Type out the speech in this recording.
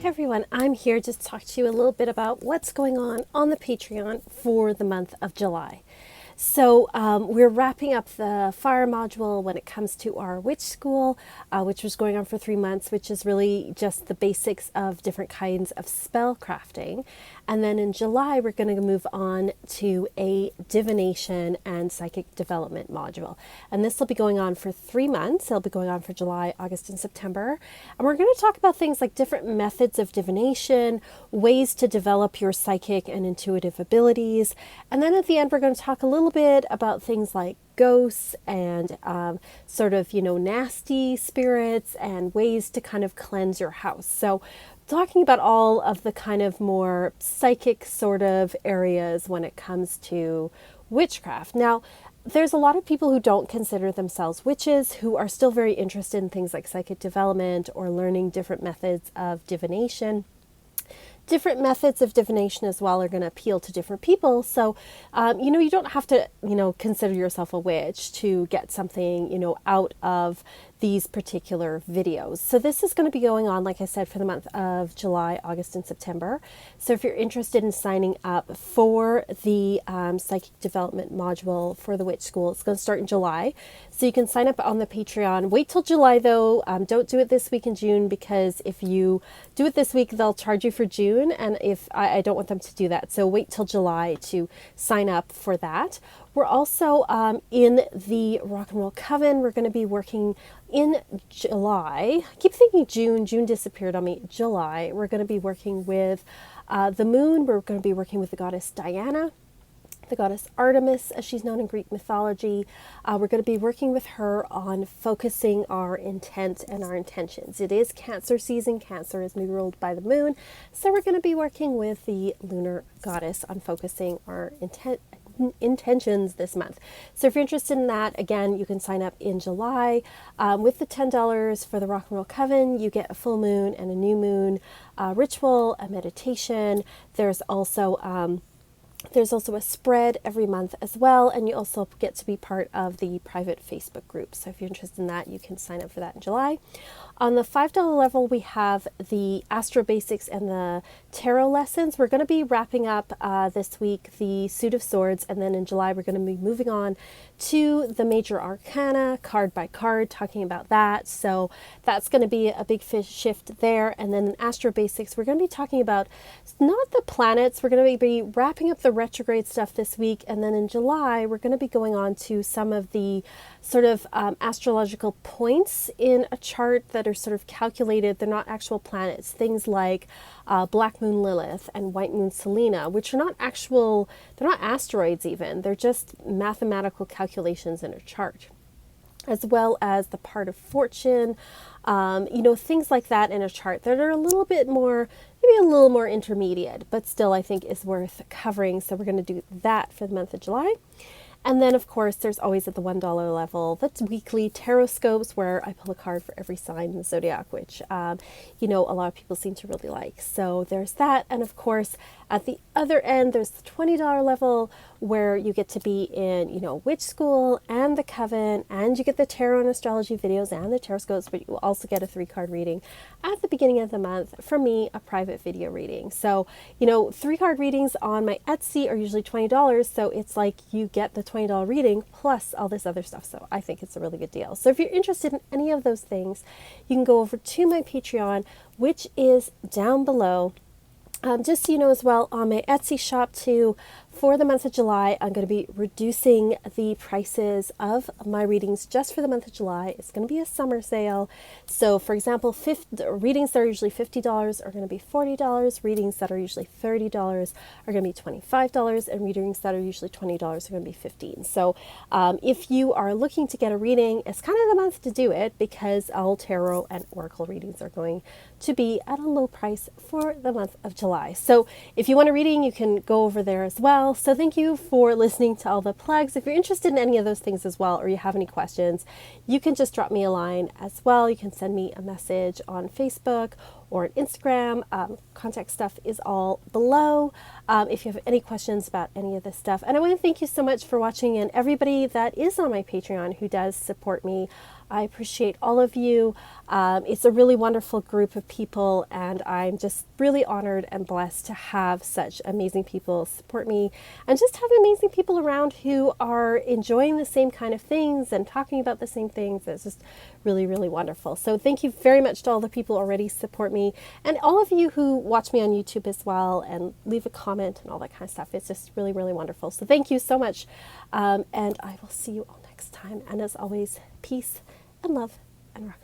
Hi everyone, I'm here just to talk to you a little bit about what's going on the Patreon for the month of July. So we're wrapping up the fire module when it comes to our witch school, which was going on for 3 months, which is really just the basics of different kinds of spell crafting. And then in July, we're going to move on to a divination and psychic development module. And this will be going on for 3 months. It'll be going on for July, August, and September. And we're going to talk about things like different methods of divination, ways to develop your psychic and intuitive abilities. And then at the end, we're going to talk a little bit about things like ghosts and nasty spirits and ways to kind of cleanse your house. So talking about all of the kind of more psychic sort of areas when it comes to witchcraft. Now, there's a lot of people who don't consider themselves witches who are still very interested in things like psychic development or learning different methods of divination. Different methods of divination as well are going to appeal to different people. So, you don't have to, consider yourself a witch to get something, out of these particular videos. So this is going to be going on, like I said, for the month of July, August, and September. So if you're interested in signing up for the psychic development module for the witch school, it's going to start in July. So you can sign up on the Patreon. Wait till July though. Don't do it this week in June, because if you do it this week, they'll charge you for June. And if I don't want them to do that. So wait till July to sign up for that. We're also in the Rock and Roll Coven. We're going to be working in July. I keep thinking June. June disappeared on me. July. We're going to be working with the moon. We're going to be working with the goddess Diana, the goddess Artemis, as she's known in Greek mythology. We're going to be working with her on focusing our intent and our intentions. It is Cancer season. Cancer is ruled by the moon. So we're going to be working with the lunar goddess on focusing our intentions this month. So if you're interested in that, again, you can sign up in July. With the $10 for the Rock and Roll Coven, you get a full moon and a new moon ritual, a meditation. There's also a spread every month as well, and you also get to be part of the private Facebook group. So if you're interested in that, you can sign up for that in July. On the $5 level, we have the Astro Basics and the Tarot lessons. We're going to be wrapping up this week the Suit of Swords, and then in July we're going to be moving on to the Major Arcana, card by card, talking about that. So that's going to be a big shift there. And then in Astro Basics, we're going to be talking about not the planets. We're going to be wrapping up the retrograde stuff this week, and then in July we're going to be going on to some of the sort of astrological points in a chart that are sort of calculated. They're not actual planets. Things like Black Moon Lilith and White Moon Selena, which are not actual, they're not asteroids even. They're just mathematical calculations in a chart, as well as the part of fortune, things like that in a chart that are a little bit more, maybe a little more intermediate, but still I think is worth covering. So we're going to do that for the month of July. And then, of course, there's always at the $1 level, that's weekly tarot scopes where I pull a card for every sign in the zodiac, which, a lot of people seem to really like. So there's that. And of course, at the other end, there's the $20 level where you get to be in, witch school and the coven, and you get the tarot and astrology videos and the tarot scopes, but you will also get a 3-card reading at the beginning of the month from me, a private video reading. So, 3-card readings on my Etsy are usually $20. So it's like you get the $20 reading plus all this other stuff. So I think it's a really good deal. So if you're interested in any of those things, you can go over to my Patreon, which is down below. Just so you know as well, on my Etsy shop too, for the month of July, I'm going to be reducing the prices of my readings just for the month of July. It's going to be a summer sale. So for example, readings that are usually $50 are going to be $40. Readings that are usually $30 are going to be $25. And readings that are usually $20 are going to be $15. So if you are looking to get a reading, it's kind of the month to do it, because all tarot and oracle readings are going to be at a low price for the month of July. So if you want a reading, you can go over there as well. So thank you for listening to all the plugs. If you're interested in any of those things as well, or you have any questions, you can just drop me a line as well. You can send me a message on Facebook or on Instagram. Contact stuff is all below if you have any questions about any of this stuff. And I want to thank you so much for watching, and everybody that is on my Patreon who does support me I appreciate all of you. It's a really wonderful group of people, and I'm just really honored and blessed to have such amazing people support me and just have amazing people around who are enjoying the same kind of things and talking about the same things. It's just really, really wonderful. So thank you very much to all the people who already support me and all of you who watch me on YouTube as well and leave a comment and all that kind of stuff. It's just really, really wonderful. So thank you so much. And I will see you all next time. And as always, peace and love and rock.